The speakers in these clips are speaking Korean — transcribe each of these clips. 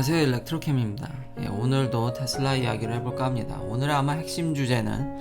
안녕하세요, 일렉트로캠입니다. 오늘도 테슬라 이야기를 해볼까 합니다. 오늘의 아마 핵심 주제는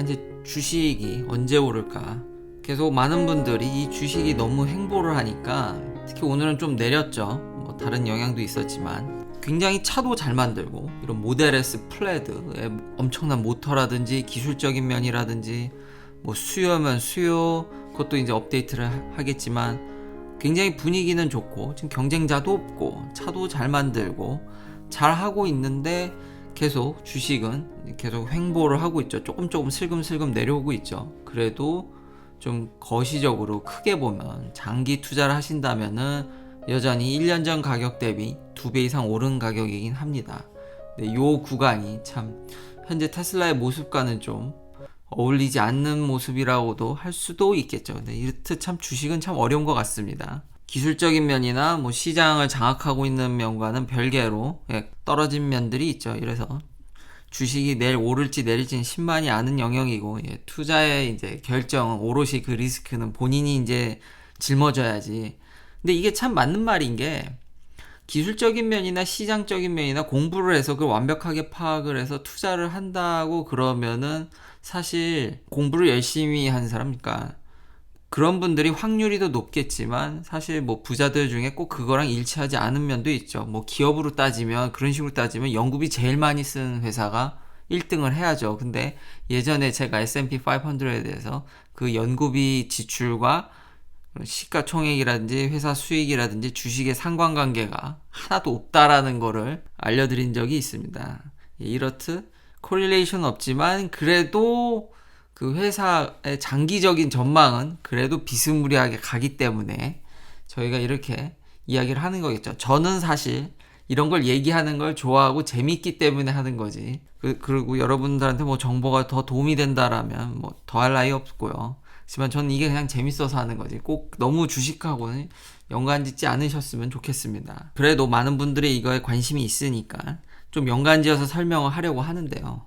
이제 주식이 언제 오를까. 계속 많은 분들이 이 주식이 너무 횡보를 하니까, 특히 오늘은 좀 내렸죠. 뭐 다른 영향도 있었지만 굉장히 차도 잘 만들고, 이런 모델 S 플레드의 엄청난 모터라든지 기술적인 면이라든지 뭐 수요면 수요, 그것도 이제 업데이트를 하겠지만 굉장히 분위기는 좋고 지금 경쟁자도 없고 차도 잘 만들고 잘 하고 있는데 계속 주식은 계속 횡보를 하고 있죠. 조금 슬금슬금 내려오고 있죠. 그래도 좀 거시적으로 크게 보면 장기 투자를 하신다면은 여전히 1년 전 가격 대비 2배 이상 오른 가격이긴 합니다. 이 구간이 참 현재 테슬라의 모습과는 좀 어울리지 않는 모습이라고도 할 수도 있겠죠. 근데 이렇듯 참 주식은 참 어려운 것 같습니다. 기술적인 면이나 뭐 시장을 장악하고 있는 면과는 별개로 떨어진 면들이 있죠. 이래서 주식이 내일 오를지 내릴지는 신만이 아는 영역이고, 투자의 이제 결정은 오롯이 그 리스크는 본인이 이제 짊어져야지. 근데 이게 참 맞는 말인 게, 기술적인 면이나 시장적인 면이나 공부를 해서 그걸 완벽하게 파악을 해서 투자를 한다고 그러면은 사실 공부를 열심히 한 사람, 그러니까 그런 분들이 확률이 더 높겠지만 사실 뭐 부자들 중에 꼭 그거랑 일치하지 않은 면도 있죠. 뭐 기업으로 따지면, 그런 식으로 따지면 연구비 제일 많이 쓴 회사가 1등을 해야죠. 근데 예전에 제가 S&P 500에 대해서 그 연구비 지출과 시가총액이라든지 회사 수익이라든지 주식의 상관관계가 하나도 없다라는 거를 알려드린 적이 있습니다. 이렇듯 코릴레이션은 없지만 그래도 그 회사의 장기적인 전망은 그래도 비스무리하게 가기 때문에 저희가 이렇게 이야기를 하는 거겠죠. 저는 사실 이런 걸 얘기하는 걸 좋아하고 재밌기 때문에 하는 거지. 그리고 여러분들한테 뭐 정보가 더 도움이 된다라면 뭐 더할 나위 없고요. 하지만 저는 이게 그냥 재밌어서 하는 거지. 꼭 너무 주식하고는 연관짓지 않으셨으면 좋겠습니다. 그래도 많은 분들이 이거에 관심이 있으니까 좀 연관지어서 설명을 하려고 하는데요.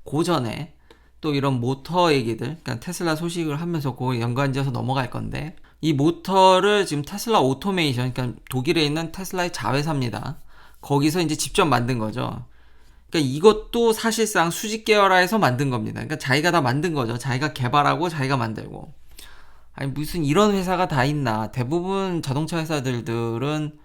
그 전에 또 이런 모터 얘기들, 그러니까 테슬라 소식을 하면서 그 연관지어서 넘어갈 건데, 이 모터를 지금 테슬라 오토메이션, 그러니까 독일에 있는 테슬라의 자회사입니다. 거기서 이제 직접 만든 거죠. 그러니까 이것도 사실상 수직 계열화해서 만든 겁니다. 그러니까 자기가 다 만든 거죠. 자기가 개발하고 자기가 만들고. 아니 무슨 이런 회사가 다 있나. 대부분 자동차 회사들은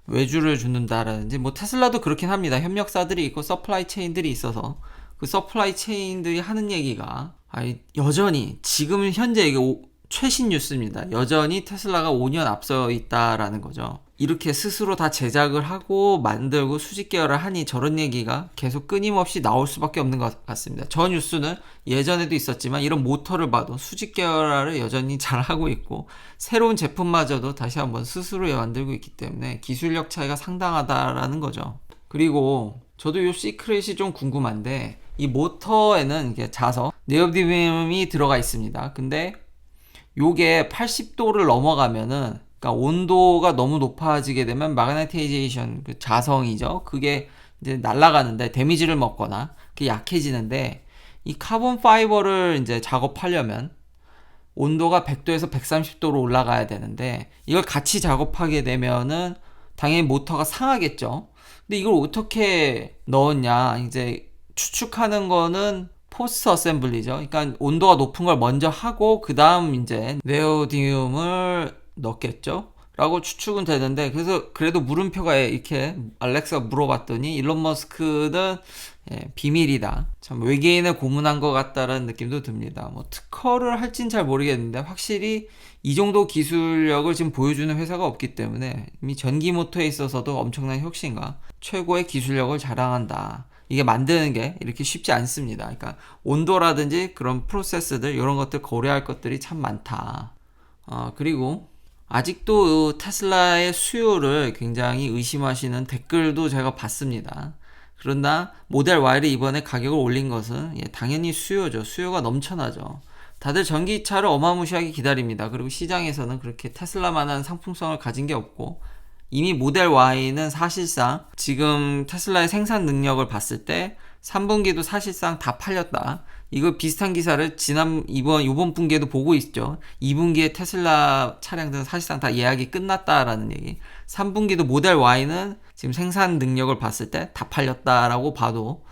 외주를 주는다라든지, 뭐 테슬라도 그렇긴 합니다. 협력사들이 있고 서플라이 체인들이 있어서 그 서플라이 체인들이 하는 얘기가, 여전히 지금 현재 이게 최신 뉴스입니다. 여전히 테슬라가 5년 앞서 있다라는 거죠. 이렇게 스스로 다 제작을 하고 만들고 수직 계열을 하니 저런 얘기가 계속 끊임없이 나올 수밖에 없는 것 같습니다. 저 뉴스는 예전에도 있었지만 이런 모터를 봐도 수직 계열화를 여전히 잘 하고 있고, 새로운 제품마저도 다시 한번 스스로 만들고 있기 때문에 기술력 차이가 상당하다라는 거죠. 그리고 저도 이 시크릿이 좀 궁금한데, 이 모터에는 이게 자석, 네오디듐이 들어가 있습니다. 근데 요게 80도를 넘어가면은, 그러니까 온도가 너무 높아지게 되면 마그네타이제이션, 그 자성이죠. 그게 이제 날아가는데 데미지를 먹거나 그게 약해지는데, 이 카본 파이버를 이제 작업하려면 온도가 100도에서 130도로 올라가야 되는데, 이걸 같이 작업하게 되면은 당연히 모터가 상하겠죠. 근데 이걸 어떻게 넣었냐, 이제 추측하는 거는 포스트 어셈블리죠. 그러니까 온도가 높은 걸 먼저 하고 그 다음 이제 네오디듐을 넣겠죠 라고 추측은 되는데, 그래서 그래도 물음표가 이렇게 알렉스가 물어봤더니 일론 머스크는 비밀이다. 참 외계인을 고문한 것 같다라는 느낌도 듭니다. 뭐 특허를 할진 잘 모르겠는데 확실히 이 정도 기술력을 지금 보여주는 회사가 없기 때문에 이미 전기 모터에 있어서도 엄청난 혁신과 최고의 기술력을 자랑한다. 이게 만드는 게 이렇게 쉽지 않습니다. 그러니까 온도라든지 그런 프로세스들, 이런 것들 고려할 것들이 참 많다. 그리고 아직도 테슬라의 수요를 굉장히 의심하시는 댓글도 제가 봤습니다. 그러나 모델 Y를 이번에 가격을 올린 것은 당연히 수요죠. 수요가 넘쳐나죠. 다들 전기차를 어마무시하게 기다립니다. 그리고 시장에서는 그렇게 테슬라만한 상품성을 가진 게 없고, 이미 모델 Y는 사실상 지금 테슬라의 생산 능력을 봤을 때 3분기도 사실상 다 팔렸다. 이거 비슷한 기사를 이번 분기에도 보고 있죠. 2분기에 테슬라 차량들은 사실상 다 예약이 끝났다라는 얘기. 3분기도 모델 Y는 지금 생산 능력을 봤을 때 다 팔렸다라고 봐도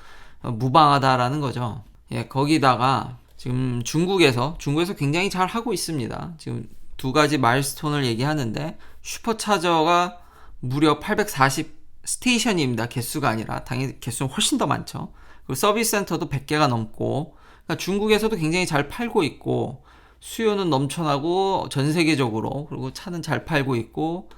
무방하다라는 거죠. 예, 거기다가 지금 중국에서 굉장히 잘 하고 있습니다. 지금 두 가지 마일스톤을 얘기하는데, 슈퍼차저가 무려 840 스테이션입니다. 개수가 아니라. 당연히 개수는 훨씬 더 많죠. 그리고 서비스 센터도 100개가 넘고, 그러니까 중국에서도 굉장히 잘 팔고 있고, 수요는 넘쳐나고 전 세계적으로, 그리고 차는 잘 팔고 있고,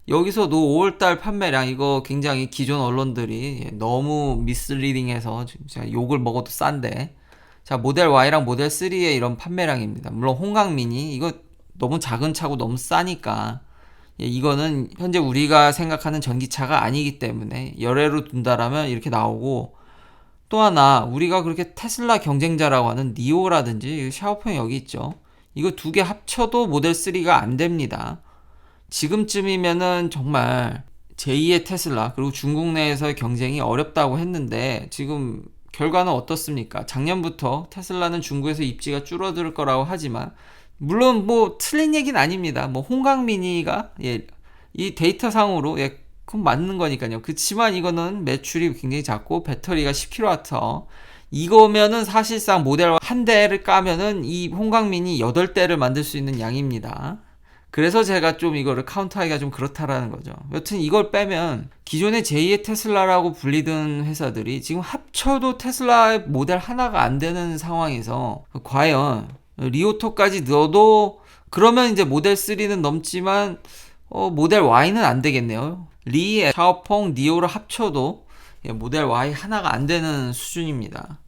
여기서도 5월달 판매량, 이거 굉장히 기존 언론들이 너무 미스리딩해서 진짜 욕을 먹어도 싼데, 자, 모델 Y랑 모델 3의 이런 판매량입니다. 물론 홍강미니 이거 너무 작은 차고 너무 싸니까, 예, 이거는 현재 우리가 생각하는 전기차가 아니기 때문에 열애로 둔다라면 이렇게 나오고, 또 하나 우리가 그렇게 테슬라 경쟁자라고 하는 니오라든지 샤오펑 여기 있죠. 이거 두 개 합쳐도 모델 3가 안 됩니다. 지금쯤이면은 정말 제2의 테슬라, 그리고 중국 내에서의 경쟁이 어렵다고 했는데 지금 결과는 어떻습니까? 작년부터 테슬라는 중국에서 입지가 줄어들 거라고 하지만, 물론 뭐 틀린 얘기는 아닙니다. 뭐 홍강미니가 이 데이터상으로 그건 맞는 거니까요. 그치만 이거는 매출이 굉장히 작고 배터리가 10kWh, 이거면은 사실상 모델 한 대를 까면은 이 홍강미니 8대를 만들 수 있는 양입니다. 그래서 제가 좀 이거를 카운트하기가 좀 그렇다라는 거죠. 여튼 이걸 빼면 기존의 제2의 테슬라라고 불리던 회사들이 지금 합쳐도 테슬라의 모델 하나가 안 되는 상황에서, 과연 리오토까지 넣어도 그러면 이제 모델 3는 넘지만 모델 Y는 안 되겠네요. 리, 샤오펑, 니오를 합쳐도 모델 Y 하나가 안 되는 수준입니다.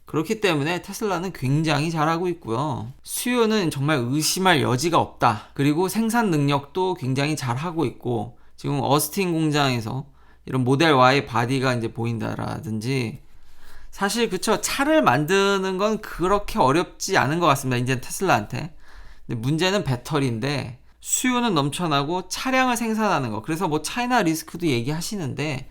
그렇기 때문에 테슬라는 굉장히 잘하고 있고요. 수요는 정말 의심할 여지가 없다. 그리고 생산 능력도 굉장히 잘하고 있고, 지금 어스틴 공장에서 이런 모델 Y 바디가 이제 보인다라든지, 사실 그쵸, 차를 만드는 건 그렇게 어렵지 않은 것 같습니다. 이제 테슬라한테. 근데 문제는 배터리인데, 수요는 넘쳐나고 차량을 생산하는 거. 그래서 뭐 차이나 리스크도 얘기하시는데,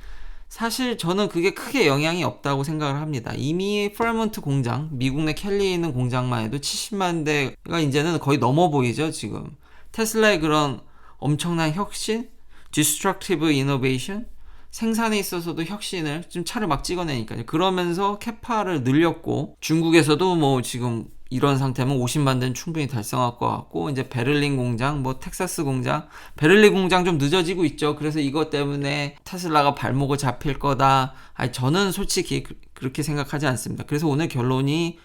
사실 저는 그게 크게 영향이 없다고 생각을 합니다. 이미 프레몬트 공장, 미국 내 캘리에 있는 공장만 해도 70만 대가 이제는 거의 넘어 보이죠, 지금. 테슬라의 그런 엄청난 혁신, Destructive Innovation, 생산에 있어서도 혁신을 좀 차를 막 찍어내니까요. 그러면서 캐파를 늘렸고, 중국에서도 뭐 지금 이런 상태면 50만 대는 충분히 달성할 것 같고, 이제 베를린 공장, 뭐 텍사스 공장, 베를린 공장 좀 늦어지고 있죠. 그래서 이것 때문에 테슬라가 발목을 잡힐 거다. 아니, 저는 솔직히 그렇게 생각하지 않습니다. 그래서 오늘 결론이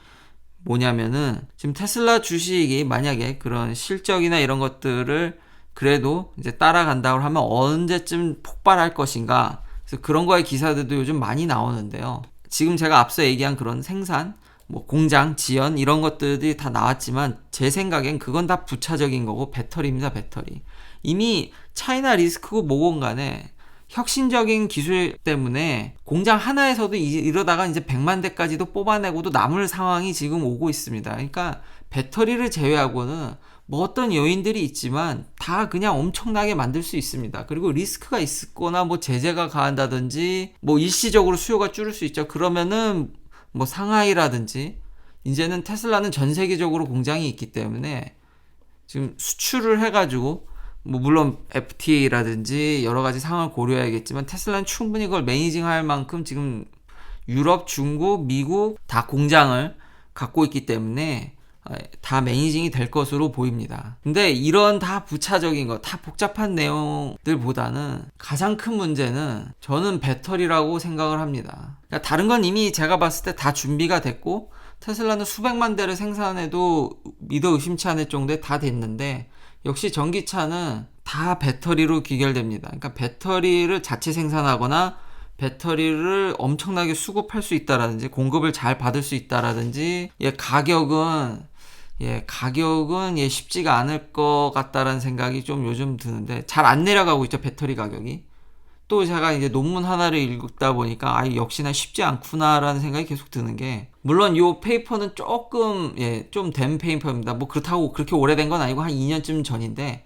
뭐냐면은, 지금 테슬라 주식이 만약에 그런 실적이나 이런 것들을 그래도 이제 따라간다고 하면 언제쯤 폭발할 것인가. 그래서 그런 거의 기사들도 요즘 많이 나오는데요. 지금 제가 앞서 얘기한 그런 생산, 뭐 공장, 지연 이런 것들이 다 나왔지만 제 생각엔 그건 다 부차적인 거고 배터리입니다. 배터리. 이미 차이나 리스크고 뭐건 간에 혁신적인 기술 때문에 공장 하나에서도 이러다가 이제 100만 대까지도 뽑아내고도 남을 상황이 지금 오고 있습니다. 그러니까 배터리를 제외하고는 뭐 어떤 요인들이 있지만 다 그냥 엄청나게 만들 수 있습니다. 그리고 리스크가 있거나 뭐 제재가 가한다든지 뭐 일시적으로 수요가 줄을 수 있죠. 그러면은 뭐 상하이라든지, 이제는 테슬라는 전 세계적으로 공장이 있기 때문에 지금 수출을 해가지고 뭐 물론 FTA라든지 여러 가지 상황을 고려해야겠지만 테슬라는 충분히 그걸 매니징할 만큼 지금 유럽, 중국, 미국 다 공장을 갖고 있기 때문에 다 매니징이 될 것으로 보입니다. 근데 이런 다 부차적인 거, 다 복잡한 내용들보다는 가장 큰 문제는 저는 배터리라고 생각을 합니다. 그러니까 다른 건 이미 제가 봤을 때 다 준비가 됐고, 테슬라는 수백만 대를 생산해도 믿어 의심치 않을 정도에 다 됐는데, 역시 전기차는 다 배터리로 귀결됩니다. 그러니까 배터리를 자체 생산하거나 배터리를 엄청나게 수급할 수 있다라든지 공급을 잘 받을 수 있다라든지, 가격은 쉽지가 않을 것 같다라는 생각이 좀 요즘 드는데, 잘 안 내려가고 있죠, 배터리 가격이. 또 제가 이제 논문 하나를 읽다 보니까 역시나 쉽지 않구나라는 생각이 계속 드는 게, 물론 요 페이퍼는 조금 좀 된 페이퍼입니다. 뭐 그렇다고 그렇게 오래된 건 아니고 한 2년쯤 전인데,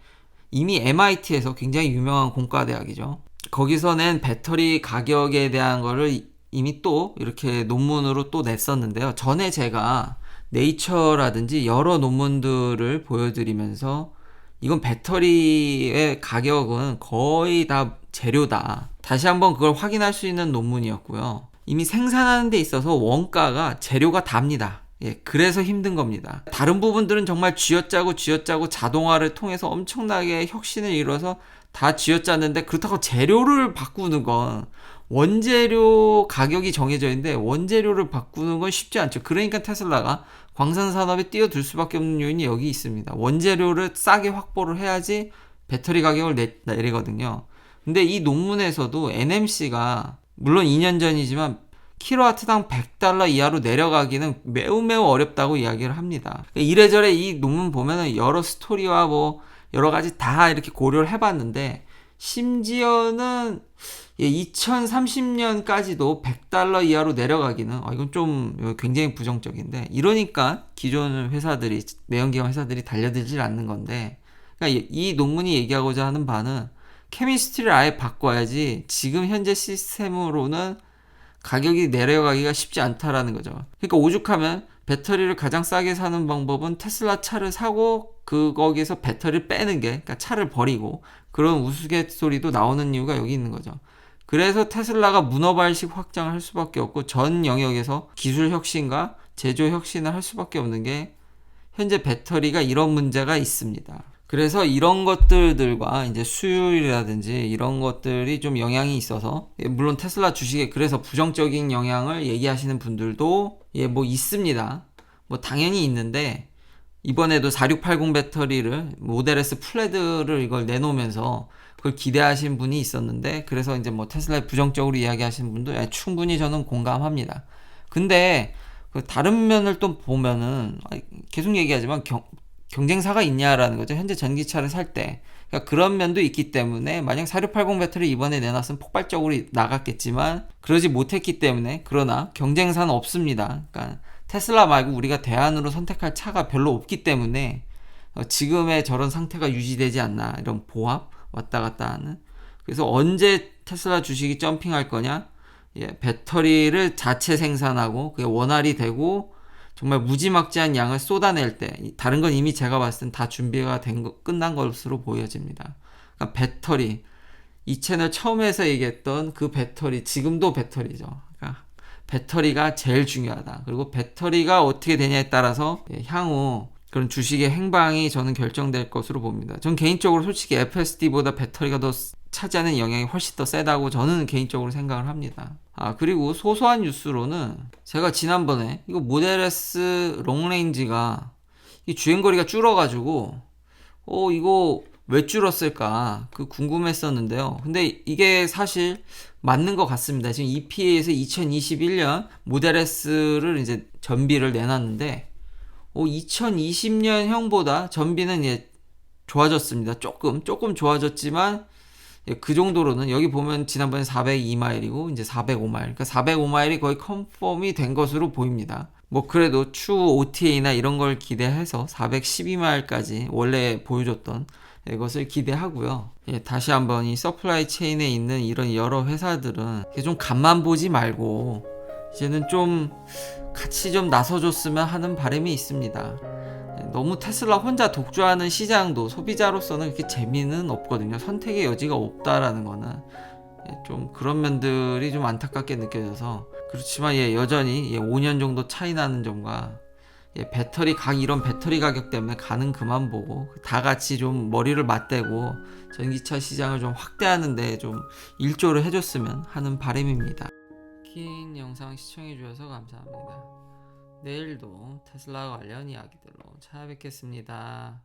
이미 MIT에서 굉장히 유명한 공과대학이죠. 거기서 낸 배터리 가격에 대한 거를 이미 또 이렇게 논문으로 또 냈었는데요. 전에 제가 네이처라든지 여러 논문들을 보여드리면서 이건 배터리의 가격은 거의 다 재료다, 다시 한번 그걸 확인할 수 있는 논문이었고요. 이미 생산하는 데 있어서 원가가 재료가 답니다. 예, 그래서 힘든 겁니다. 다른 부분들은 정말 쥐어짜고 자동화를 통해서 엄청나게 혁신을 이뤄서 다 쥐어짰는데, 그렇다고 재료를 바꾸는 건, 원재료 가격이 정해져 있는데 원재료를 바꾸는 건 쉽지 않죠. 그러니까 테슬라가 광산 산업에 뛰어들 수밖에 없는 요인이 여기 있습니다. 원재료를 싸게 확보를 해야지 배터리 가격을 내리거든요. 근데 이 논문에서도 NMC가 물론 2년 전이지만 킬로와트당 $100 이하로 내려가기는 매우 어렵다고 이야기를 합니다. 이래저래 이 논문 보면은 여러 스토리와 뭐 여러 가지 다 이렇게 고려를 해봤는데, 심지어는 2030년까지도 $100 이하로 내려가기는 이건 좀 굉장히 부정적인데, 이러니까 기존 회사들이, 내연기관 회사들이 달려들질 않는 건데, 그러니까 이 논문이 얘기하고자 하는 바는 케미스트리를 아예 바꿔야지 지금 현재 시스템으로는 가격이 내려가기가 쉽지 않다라는 거죠. 그러니까 오죽하면 배터리를 가장 싸게 사는 방법은 테슬라 차를 사고 거기에서 배터리를 빼는 게, 그러니까 차를 버리고, 그런 우스갯소리도 나오는 이유가 여기 있는 거죠. 그래서 테슬라가 문어발식 확장을 할 수밖에 없고 전 영역에서 기술 혁신과 제조 혁신을 할 수밖에 없는 게, 현재 배터리가 이런 문제가 있습니다. 그래서 이런 것들과 이제 수율이라든지 이런 것들이 좀 영향이 있어서, 물론 테슬라 주식에 그래서 부정적인 영향을 얘기하시는 분들도 뭐 있습니다. 뭐 당연히 있는데, 이번에도 4680 배터리를 모델 S 플레드를 이걸 내놓으면서 그걸 기대하신 분이 있었는데, 그래서 이제 뭐 테슬라에 부정적으로 이야기하시는 분도 충분히 저는 공감합니다. 근데 그 다른 면을 또 보면은 계속 얘기하지만 경쟁사가 있냐라는 거죠. 현재 전기차를 살 때. 그러니까 그런 면도 있기 때문에, 만약 4680 배터리 이번에 내놨으면 폭발적으로 나갔겠지만 그러지 못했기 때문에, 그러나 경쟁사는 없습니다. 그러니까 테슬라 말고 우리가 대안으로 선택할 차가 별로 없기 때문에 지금의 저런 상태가 유지되지 않나, 이런 보합 왔다 갔다 하는. 그래서 언제 테슬라 주식이 점핑할 거냐, 배터리를 자체 생산하고 그게 원활히 되고 정말 무지막지한 양을 쏟아낼 때, 다른 건 이미 제가 봤을 땐 다 준비가 끝난 것으로 보여집니다. 그러니까 배터리, 이 채널 처음에서 얘기했던 그 배터리, 지금도 배터리죠. 그러니까 배터리가 제일 중요하다. 그리고 배터리가 어떻게 되냐에 따라서 향후 그런 주식의 행방이 저는 결정될 것으로 봅니다. 전 개인적으로 솔직히 FSD보다 배터리가 더 차지하는 영향이 훨씬 더 세다고 저는 개인적으로 생각을 합니다. 그리고 소소한 뉴스로는, 제가 지난번에 이거 모델 S 롱레인지가 주행거리가 줄어가지고 이거 왜 줄었을까 궁금했었는데요. 근데 이게 사실 맞는 것 같습니다. 지금 EPA에서 2021년 모델 S를 이제 전비를 내놨는데 2020년형보다 전비는 좋아졌습니다. 조금 좋아졌지만 그 정도로는, 여기 보면 지난번에 402마일이고 이제 405마일, 그러니까 405마일이 거의 컨펌이 된 것으로 보입니다. 뭐 그래도 추후 OTA나 이런 걸 기대해서 412마일까지 원래 보여줬던 것을 기대하고요. 다시 한번 이 서플라이 체인에 있는 이런 여러 회사들은 좀 간만 보지 말고 이제는 좀 같이 좀 나서줬으면 하는 바람이 있습니다. 너무 테슬라 혼자 독주하는 시장도 소비자로서는 그렇게 재미는 없거든요. 선택의 여지가 없다라는 거는 좀 그런 면들이 좀 안타깝게 느껴져서. 그렇지만 여전히 5년 정도 차이 나는 점과 이런 배터리 가격 때문에 가는 그만 보고 다 같이 좀 머리를 맞대고 전기차 시장을 좀 확대하는데 좀 일조를 해줬으면 하는 바람입니다. 긴 영상 시청해주셔서 감사합니다. 내일도 테슬라 관련 이야기들로 찾아뵙겠습니다.